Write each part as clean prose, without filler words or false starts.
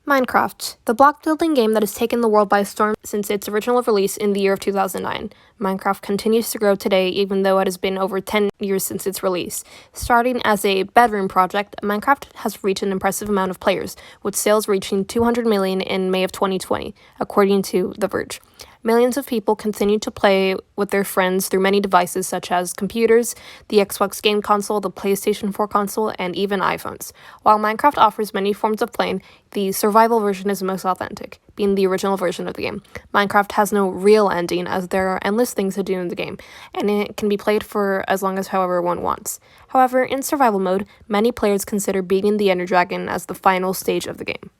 Minecraft, the block building game that has taken the world by storm since its original release in the year of 2009. Minecraft continues to grow today even though it has been over 10 years since its release. Starting as a bedroom project, Minecraft has reached an impressive amount of players, with sales reaching 200 million in May of 2020, according to The Verge. Millions of people continue to play with their friends through many devices such as computers, the Xbox game console, the PlayStation 4 console, and even iPhones. While Minecraft offers many forms of playing, the survival version is the most authentic, being the original version of the game. Minecraft has no real ending, as there are endless things to do in the game, and it can be played for as long as however one wants. However, in survival mode, many players consider beating the Ender Dragon as the final stage of the game.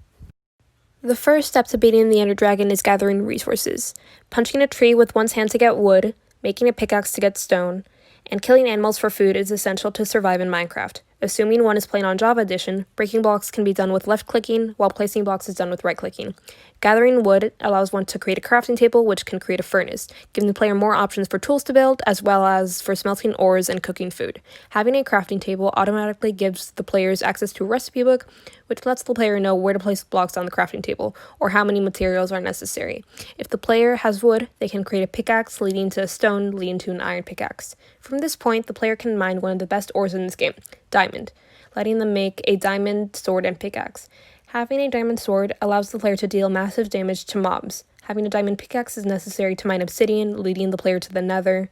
The first step to beating the Ender Dragon is gathering resources. Punching a tree with one's hand to get wood, making a pickaxe to get stone, and killing animals for food is essential to survive in Minecraft. Assuming one is playing on Java Edition, breaking blocks can be done with left-clicking, while placing blocks is done with right-clicking. Gathering wood allows one to create a crafting table, which can create a furnace, giving the player more options for tools to build, as well as for smelting ores and cooking food. Having a crafting table automatically gives the players access to a recipe book, which lets the player know where to place blocks on the crafting table, or how many materials are necessary. If the player has wood, they can create a pickaxe, leading to a stone, leading to an iron pickaxe. From this point, the player can mine one of the best ores in this game, diamond, letting them make a diamond sword and pickaxe. Having a diamond sword allows the player to deal massive damage to mobs. Having a diamond pickaxe is necessary to mine obsidian, leading the player to the nether,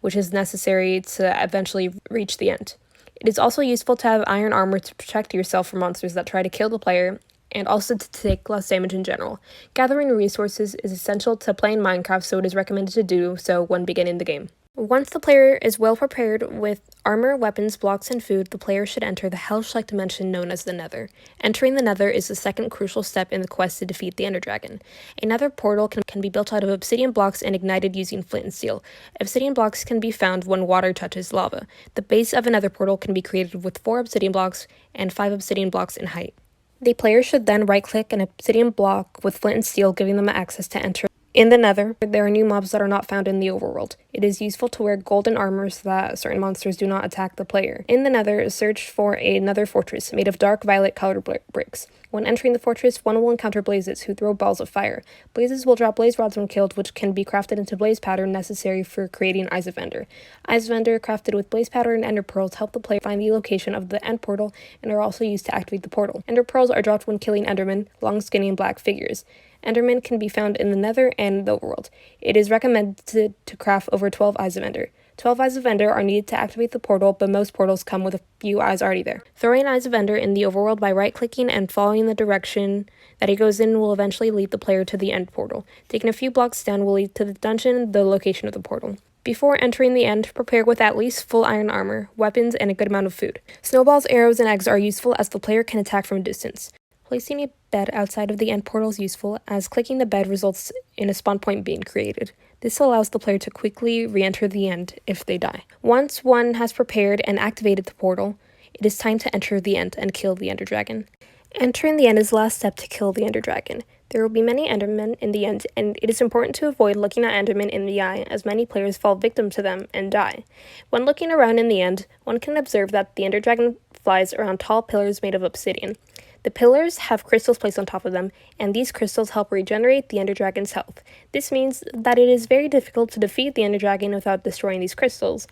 which is necessary to eventually reach the end. It is also useful to have iron armor to protect yourself from monsters that try to kill the player, and also to take less damage in general. Gathering resources is essential to playing Minecraft, so it is recommended to do so when beginning the game. Once the player is well prepared with armor, weapons, blocks, and food, the player should enter the hell-like dimension known as the Nether. Entering the Nether is the second crucial step in the quest to defeat the Ender Dragon. A Nether portal can be built out of obsidian blocks and ignited using flint and steel. Obsidian blocks can be found when water touches lava. The base of a Nether portal can be created with 4 obsidian blocks and 5 obsidian blocks in height. The player should then right-click an obsidian block with flint and steel, giving them access to enter. In the Nether, there are new mobs that are not found in the overworld. It is useful to wear golden armor so that certain monsters do not attack the player. In the Nether, search for a Nether fortress made of dark violet colored bricks. When entering the fortress, one will encounter blazes who throw balls of fire. Blazes will drop blaze rods when killed, which can be crafted into blaze powder necessary for creating Eyes of Ender. Eyes of Ender, crafted with blaze powder and ender pearls, help the player find the location of the end portal and are also used to activate the portal. Ender pearls are dropped when killing endermen, long, skinny, and black figures. Endermen can be found in the Nether and the overworld. It is recommended to craft over 12 Eyes of Ender. 12 Eyes of Ender are needed to activate the portal, but most portals come with a few eyes already there. Throwing Eyes of Ender in the overworld by right-clicking and following the direction that it goes in will eventually lead the player to the end portal. Taking a few blocks down will lead to the dungeon, the location of the portal. Before entering the end, prepare with at least full iron armor, weapons, and a good amount of food. Snowballs, arrows, and eggs are useful as the player can attack from a distance. Placing a bed outside of the end portal is useful, as clicking the bed results in a spawn point being created. This allows the player to quickly re-enter the end if they die. Once one has prepared and activated the portal, it is time to enter the end and kill the Ender Dragon. Entering the end is the last step to kill the Ender Dragon. There will be many Endermen in the end, and it is important to avoid looking at Endermen in the eye, as many players fall victim to them and die. When looking around in the end, one can observe that the Ender Dragon flies around tall pillars made of obsidian. The pillars have crystals placed on top of them, and these crystals help regenerate the Ender Dragon's health. This means that it is very difficult to defeat the Ender Dragon without destroying these crystals.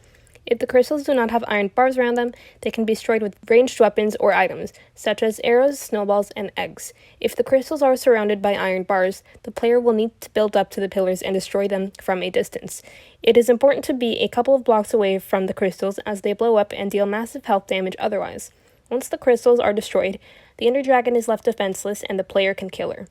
If the crystals do not have iron bars around them, they can be destroyed with ranged weapons or items, such as arrows, snowballs, and eggs. If the crystals are surrounded by iron bars, the player will need to build up to the pillars and destroy them from a distance. It is important to be a couple of blocks away from the crystals, as they blow up and deal massive health damage otherwise. Once the crystals are destroyed, the Ender Dragon is left defenseless and the player can kill her.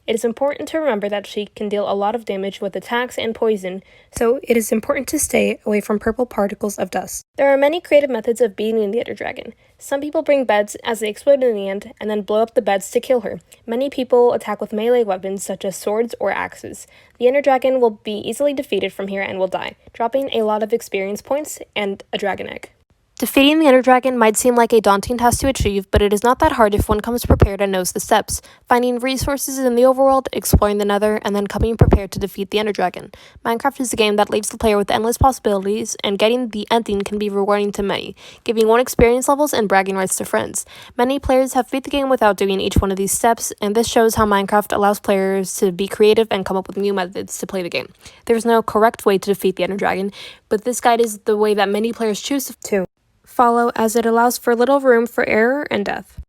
It is important to remember that she can deal a lot of damage with attacks and poison, so it is important to stay away from purple particles of dust. There are many creative methods of beating the Ender Dragon. Some people bring beds as they explode in the end and then blow up the beds to kill her. Many people attack with melee weapons such as swords or axes. The Ender Dragon will be easily defeated from here and will die, dropping a lot of experience points and a dragon egg. Defeating the Ender Dragon might seem like a daunting task to achieve, but it is not that hard if one comes prepared and knows the steps. Finding resources in the overworld, exploring the Nether, and then coming prepared to defeat the Ender Dragon. Minecraft is a game that leaves the player with endless possibilities, and getting the ending can be rewarding to many, giving one experience levels and bragging rights to friends. Many players have beat the game without doing each one of these steps, and this shows how Minecraft allows players to be creative and come up with new methods to play the game. There's no correct way to defeat the Ender Dragon, but this guide is the way that many players choose to follow, as it allows for little room for error and death.